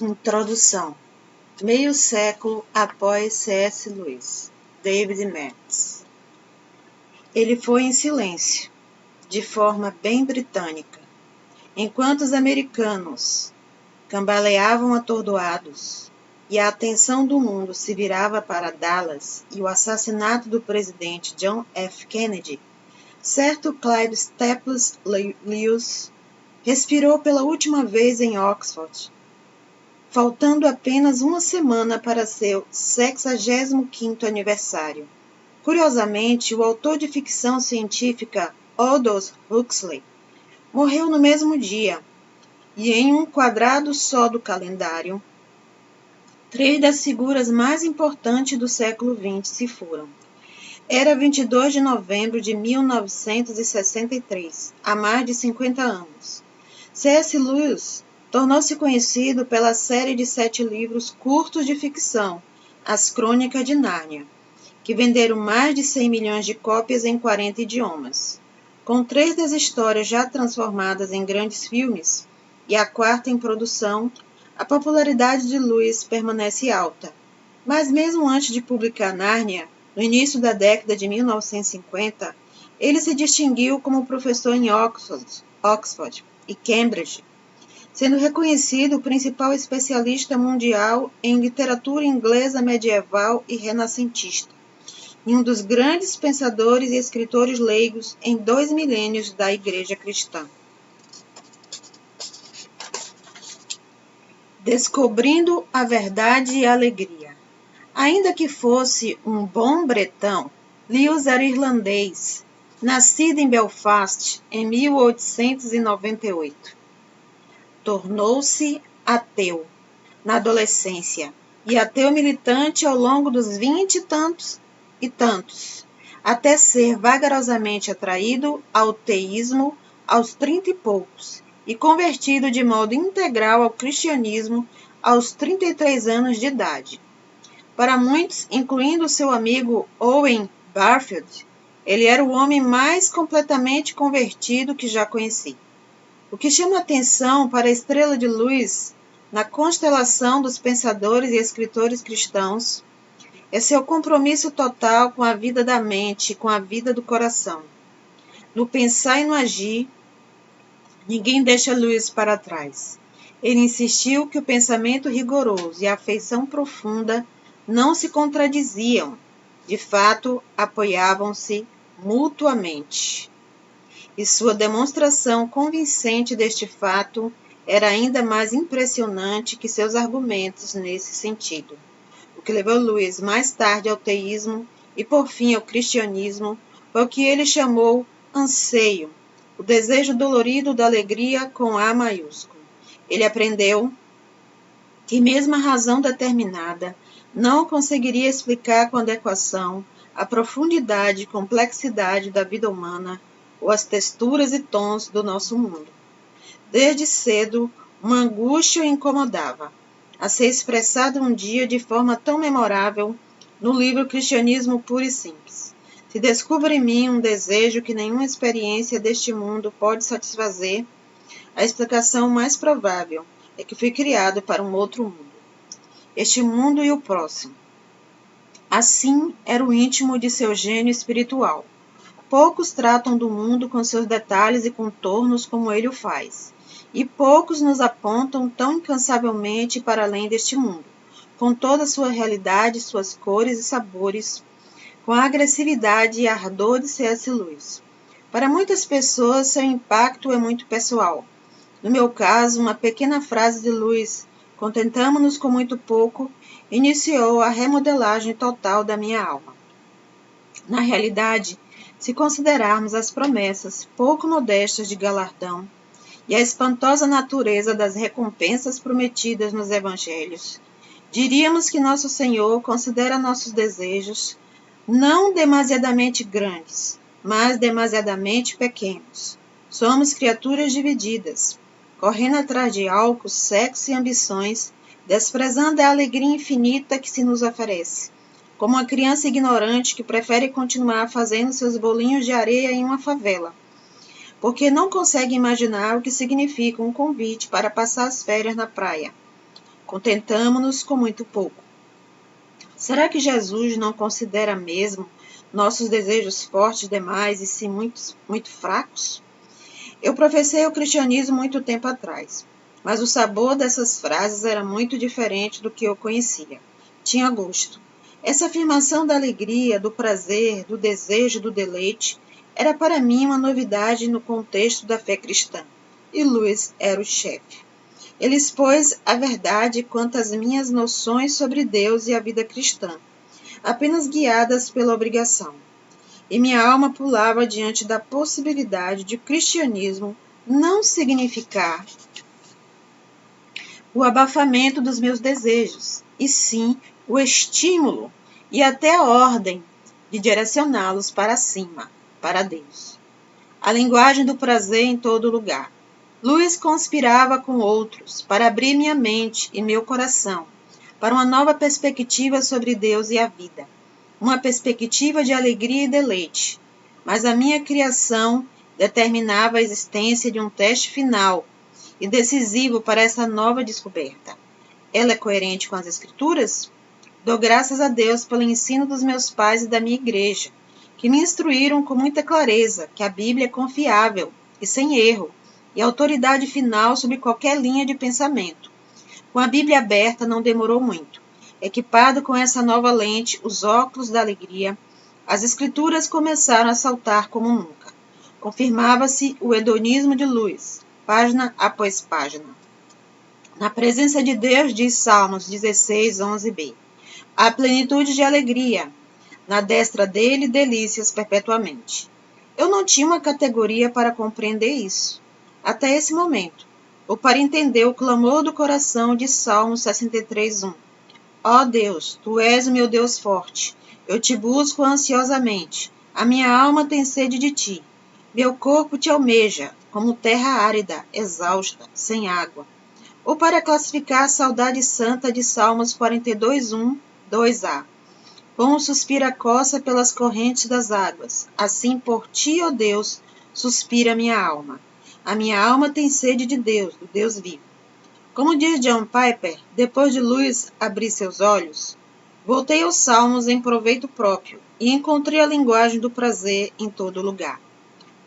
Introdução. Meio século após C.S. Lewis, David Matz. Ele foi em silêncio, de forma bem britânica, enquanto os americanos cambaleavam atordoados e a atenção do mundo se virava para Dallas e o assassinato do presidente John F. Kennedy. Certo Clive Staples Lewis respirou pela última vez em Oxford, faltando apenas uma semana para seu 65º aniversário. Curiosamente, o autor de ficção científica Aldous Huxley morreu no mesmo dia, e em um quadrado só do calendário, 3 das figuras mais importantes do século XX se foram. Era 22 de novembro de 1963, há mais de 50 anos. C.S. Lewis tornou-se conhecido pela série de 7 livros curtos de ficção, As Crônicas de Nárnia, que venderam mais de 100 milhões de cópias em 40 idiomas. Com 3 das histórias já transformadas em grandes filmes e a 4ª em produção, a popularidade de Lewis permanece alta. Mas mesmo antes de publicar Nárnia, no início da década de 1950, ele se distinguiu como professor em Oxford e Cambridge, sendo reconhecido o principal especialista mundial em literatura inglesa medieval e renascentista, e um dos grandes pensadores e escritores leigos em 2 milênios da Igreja Cristã. Descobrindo a verdade e a alegria. Ainda que fosse um bom bretão, Lewis era irlandês, nascido em Belfast em 1898. Tornou-se ateu na adolescência e ateu militante ao longo dos 20 e tantos, até ser vagarosamente atraído ao teísmo aos 30 e poucos e convertido de modo integral ao cristianismo aos 33 anos de idade. Para muitos, incluindo seu amigo Owen Barfield, ele era o homem mais completamente convertido que já conheci. O que chama atenção para a estrela de luz na constelação dos pensadores e escritores cristãos é seu compromisso total com a vida da mente, com a vida do coração. No pensar e no agir, ninguém deixa Lewis para trás. Ele insistiu que o pensamento rigoroso e a afeição profunda não se contradiziam, de fato, apoiavam-se mutuamente. E sua demonstração convincente deste fato era ainda mais impressionante que seus argumentos nesse sentido. O que levou Lewis mais tarde ao teísmo e por fim ao cristianismo foi o que ele chamou anseio, o desejo dolorido da alegria com A maiúsculo. Ele aprendeu que mesmo a razão determinada não conseguiria explicar com adequação a profundidade e complexidade da vida humana ou as texturas e tons do nosso mundo. Desde cedo, uma angústia o incomodava, a ser expressada um dia de forma tão memorável no livro Cristianismo Puro e Simples. Se descobre em mim um desejo que nenhuma experiência deste mundo pode satisfazer, a explicação mais provável é que fui criado para um outro mundo. Este mundo e o próximo. Assim era o íntimo de seu gênio espiritual. Poucos tratam do mundo com seus detalhes e contornos como ele o faz, e poucos nos apontam tão incansavelmente para além deste mundo, com toda a sua realidade, suas cores e sabores, com a agressividade e ardor de C.S. Lewis. Para muitas pessoas, seu impacto é muito pessoal. No meu caso, uma pequena frase de Lewis, contentamo-nos com muito pouco, iniciou a remodelagem total da minha alma. Na realidade, se considerarmos as promessas pouco modestas de galardão e a espantosa natureza das recompensas prometidas nos evangelhos, diríamos que nosso Senhor considera nossos desejos não demasiadamente grandes, mas demasiadamente pequenos. Somos criaturas divididas, correndo atrás de álcool, sexo e ambições, desprezando a alegria infinita que se nos oferece, como uma criança ignorante que prefere continuar fazendo seus bolinhos de areia em uma favela, porque não consegue imaginar o que significa um convite para passar as férias na praia. Contentamo-nos com muito pouco. Será que Jesus não considera mesmo nossos desejos fortes demais e sim muito fracos? Eu professei o cristianismo muito tempo atrás, mas o sabor dessas frases era muito diferente do que eu conhecia. Tinha gosto. Essa afirmação da alegria, do prazer, do desejo, do deleite, era para mim uma novidade no contexto da fé cristã. E Lewis era o chefe. Ele expôs a verdade quanto às minhas noções sobre Deus e a vida cristã, apenas guiadas pela obrigação. E minha alma pulava diante da possibilidade de o cristianismo não significar o abafamento dos meus desejos, e sim o estímulo e até a ordem de direcioná-los para cima, para Deus. A linguagem do prazer em todo lugar. Lewis conspirava com outros para abrir minha mente e meu coração para uma nova perspectiva sobre Deus e a vida, uma perspectiva de alegria e deleite. Mas a minha criação determinava a existência de um teste final e decisivo para essa nova descoberta. Ela é coerente com as Escrituras? Dou graças a Deus pelo ensino dos meus pais e da minha igreja, que me instruíram com muita clareza que a Bíblia é confiável e sem erro, e autoridade final sobre qualquer linha de pensamento. Com a Bíblia aberta não demorou muito. Equipado com essa nova lente, os óculos da alegria, as Escrituras começaram a saltar como nunca. Confirmava-se o hedonismo de Lewis, página após página. Na presença de Deus, diz Salmos 16, 11b, há plenitude de alegria, na destra dele delícias perpetuamente. Eu não tinha uma categoria para compreender isso, até esse momento, ou para entender o clamor do coração de Salmos 63, 1. Ó Deus, Tu és o meu Deus forte, eu te busco ansiosamente, a minha alma tem sede de Ti, meu corpo te almeja, como terra árida, exausta, sem água. Ou para classificar a saudade santa de Salmos 42, 1, 2a. Como suspira a coça pelas correntes das águas, assim por Ti, ó Deus, suspira a minha alma. A minha alma tem sede de Deus, do Deus vivo. Como diz John Piper, depois de Lewis abrir seus olhos, voltei aos Salmos em proveito próprio e encontrei a linguagem do prazer em todo lugar.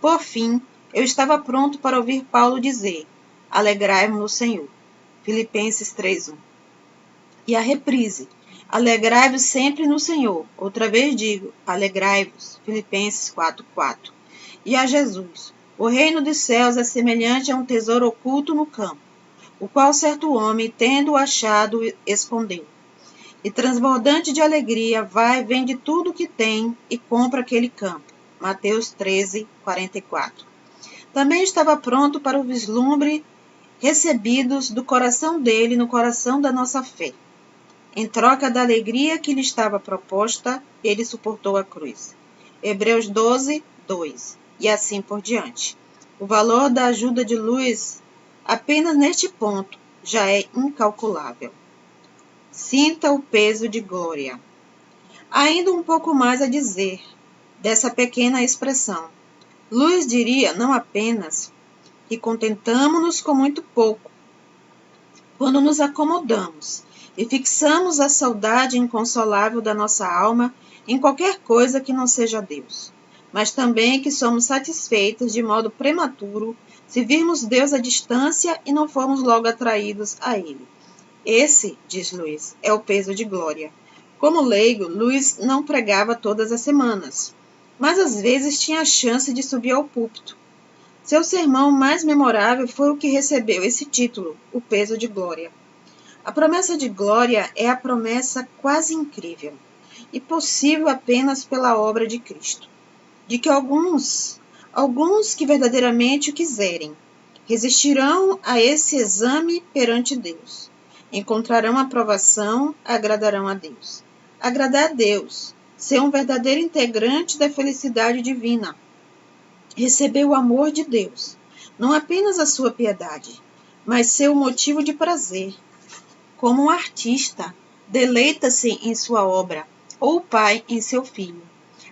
Por fim, eu estava pronto para ouvir Paulo dizer: alegrai-vos no Senhor. Filipenses 3:1. E a reprise: alegrai-vos sempre no Senhor. Outra vez digo: alegrai-vos. Filipenses 4:4. E a Jesus: o reino dos céus é semelhante a um tesouro oculto no campo, o qual certo homem, tendo-o achado, escondeu. E transbordante de alegria, vende tudo o que tem e compra aquele campo. Mateus 13:44. Também estava pronto para o vislumbre recebidos do coração dele no coração da nossa fé. Em troca da alegria que lhe estava proposta, ele suportou a cruz. Hebreus 12, 2. E assim por diante. O valor da ajuda de Lewis, apenas neste ponto, já é incalculável. Sinta o peso de glória. Há ainda um pouco mais a dizer dessa pequena expressão. Lewis diria não apenas que contentamo-nos com muito pouco, quando nos acomodamos e fixamos a saudade inconsolável da nossa alma em qualquer coisa que não seja Deus, mas também que somos satisfeitos de modo prematuro se virmos Deus à distância e não formos logo atraídos a Ele. Esse, diz Lewis, é o peso de glória. Como leigo, Lewis não pregava todas as semanas, mas às vezes tinha a chance de subir ao púlpito. Seu sermão mais memorável foi o que recebeu esse título, o peso de glória. A promessa de glória é a promessa quase incrível e possível apenas pela obra de Cristo, de que alguns que verdadeiramente o quiserem, resistirão a esse exame perante Deus, encontrarão aprovação, agradarão a Deus. Agradar a Deus, ser um verdadeiro integrante da felicidade divina, receber o amor de Deus, não apenas a sua piedade, mas ser o motivo de prazer. Como um artista, deleita-se em sua obra, ou o pai em seu filho.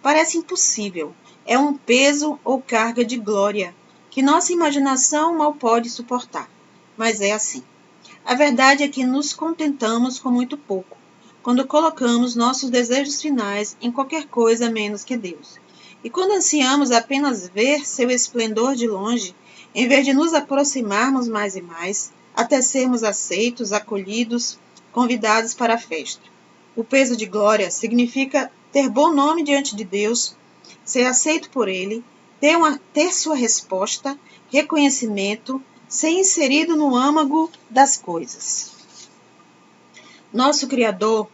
Parece impossível, é um peso ou carga de glória que nossa imaginação mal pode suportar, mas é assim. A verdade é que nos contentamos com muito pouco, quando colocamos nossos desejos finais em qualquer coisa menos que Deus. E quando ansiamos apenas ver seu esplendor de longe, em vez de nos aproximarmos mais e mais, até sermos aceitos, acolhidos, convidados para a festa. O peso de glória significa ter bom nome diante de Deus, ser aceito por Ele, ter sua resposta, reconhecimento, ser inserido no âmago das coisas. Nosso Criador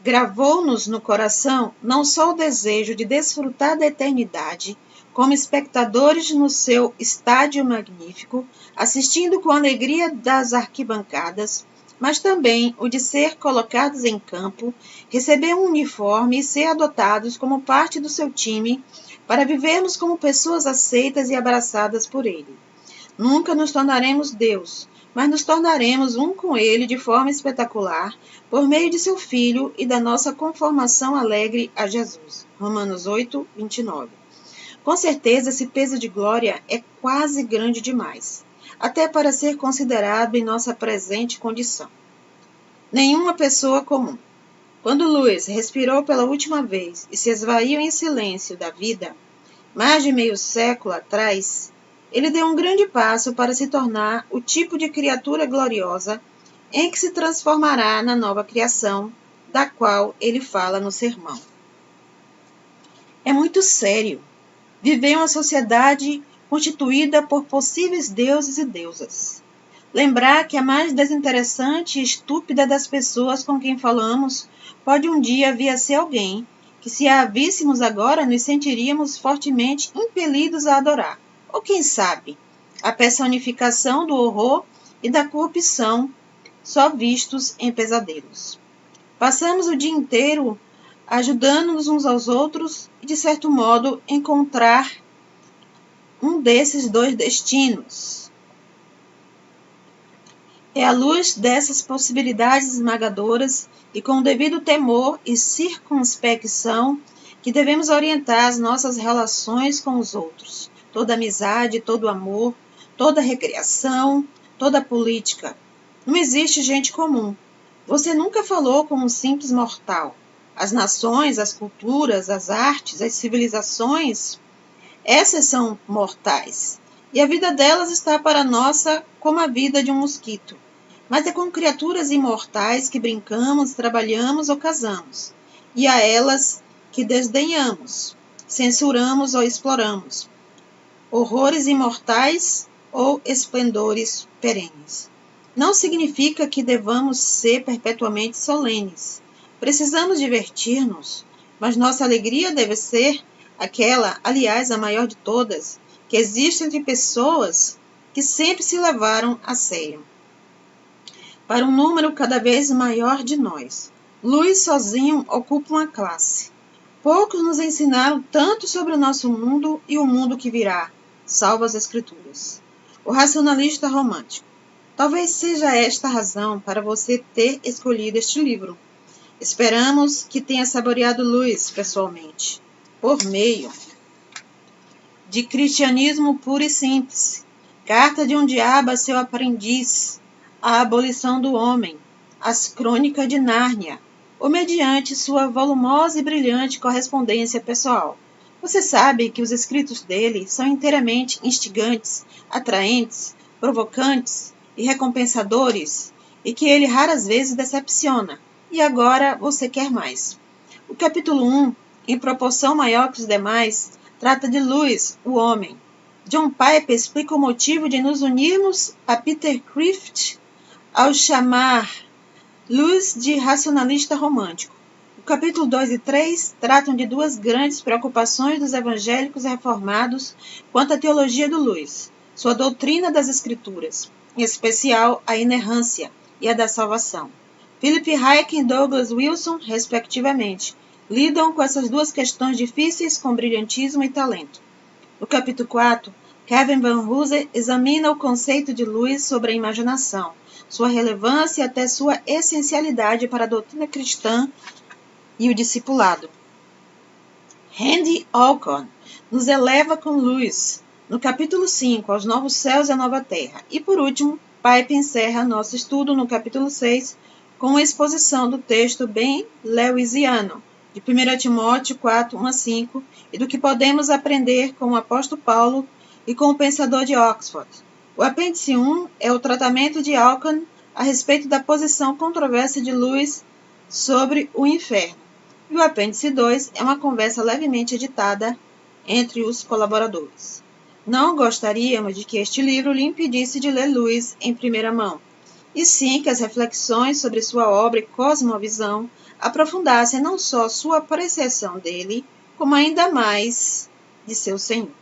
gravou-nos no coração não só o desejo de desfrutar da eternidade, como espectadores no seu estádio magnífico, assistindo com alegria das arquibancadas, mas também o de ser colocados em campo, receber um uniforme e ser adotados como parte do seu time, para vivermos como pessoas aceitas e abraçadas por ele. Nunca nos tornaremos Deus, mas nos tornaremos um com Ele de forma espetacular, por meio de seu Filho e da nossa conformação alegre a Jesus. Romanos 8, 29. Com certeza, esse peso de glória é quase grande demais, até para ser considerado em nossa presente condição. Nenhuma pessoa comum. Quando Lewis respirou pela última vez e se esvaiu em silêncio da vida, mais de meio século atrás, ele deu um grande passo para se tornar o tipo de criatura gloriosa em que se transformará na nova criação, da qual ele fala no sermão. É muito sério viver uma sociedade constituída por possíveis deuses e deusas. Lembrar que a mais desinteressante e estúpida das pessoas com quem falamos pode um dia vir a ser alguém que, se a víssemos agora, nos sentiríamos fortemente impelidos a adorar. Ou, quem sabe, a personificação do horror e da corrupção só vistos em pesadelos. Passamos o dia inteiro ajudando-nos uns aos outros e, de certo modo, encontrar um desses dois destinos. É à luz dessas possibilidades esmagadoras e com o devido temor e circunspecção que devemos orientar as nossas relações com os outros. Toda amizade, todo amor, toda recreação, toda política. Não existe gente comum. Você nunca falou com um simples mortal. As nações, as culturas, as artes, as civilizações, essas são mortais. E a vida delas está para nossa como a vida de um mosquito. Mas é com criaturas imortais que brincamos, trabalhamos ou casamos. E a elas que desdenhamos, censuramos ou exploramos. Horrores imortais ou esplendores perenes. Não significa que devamos ser perpetuamente solenes. Precisamos divertir-nos, mas nossa alegria deve ser aquela, aliás, a maior de todas, que existe entre pessoas que sempre se levaram a sério. Para um número cada vez maior de nós, Lewis sozinho ocupa uma classe. Poucos nos ensinaram tanto sobre o nosso mundo e o mundo que virá, salvo as Escrituras. O racionalista romântico. Talvez seja esta a razão para você ter escolhido este livro. Esperamos que tenha saboreado Lewis pessoalmente, por meio de Cristianismo Puro e Simples, Carta de um Diabo a seu Aprendiz, A Abolição do Homem, As Crônicas de Nárnia, ou mediante sua volumosa e brilhante correspondência pessoal. Você sabe que os escritos dele são inteiramente instigantes, atraentes, provocantes e recompensadores, e que ele raras vezes decepciona, e agora você quer mais. O capítulo 1, em proporção maior que os demais, trata de Lewis, o homem. John Piper explica o motivo de nos unirmos a Peter Crift ao chamar Lewis de racionalista romântico. O capítulo 2 e 3 tratam de duas grandes preocupações dos evangélicos reformados quanto à teologia do Lewis, sua doutrina das Escrituras, em especial a inerrância e a da salvação. Philip Hayek e Douglas Wilson, respectivamente, lidam com essas duas questões difíceis com brilhantismo e talento. No capítulo 4, Kevin Van Hooser examina o conceito de Lewis sobre a imaginação, sua relevância e até sua essencialidade para a doutrina cristã e o discipulado. Randy Alcorn nos eleva com Lewis, no capítulo 5, aos novos céus e a nova terra. E, por último, Pipe encerra nosso estudo no capítulo 6 com a exposição do texto bem lewisiano, de 1 Timóteo 4, 1 a 5, e do que podemos aprender com o apóstolo Paulo e com o pensador de Oxford. O apêndice 1 é o tratamento de Alcan a respeito da posição controversa de Lewis sobre o inferno. E o apêndice 2 é uma conversa levemente editada entre os colaboradores. Não gostaríamos de que este livro lhe impedisse de ler Lewis em primeira mão, e sim que as reflexões sobre sua obra e cosmovisão aprofundassem não só sua apreciação dele, como ainda mais de seu Senhor.